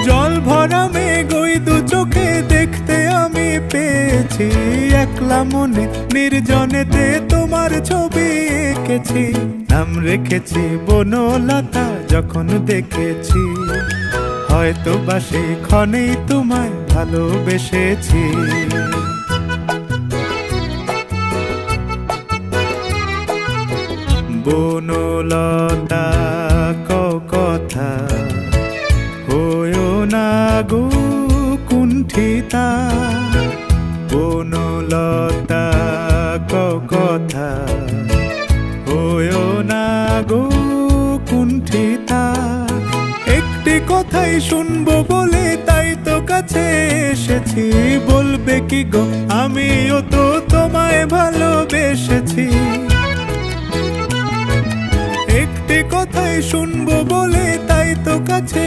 জল ভরা মেঘ ওই দু চোখে দেখতে আমি পেয়েছি, একলা মনে নির্জনেতে তোমার ছবি এঁকেছি। নাম রেখেছি বনলতা যখন দেখেছি, হয়তো বা সেই ক্ষণেই তোমায় ভালোবেসেছি। বনলতা কথা হয়ো না গো কুণ্ঠিতা, বনলতা কথা হয়ো না গো কুণ্ঠিতা। একটি কথাই শুনবো বলে তাই তো কাছে এসেছি, বলবে কি গো আমিও তো তোমায় ভালোবেসেছি। একটি কথাই শুনবো বলে তাই তো কাছে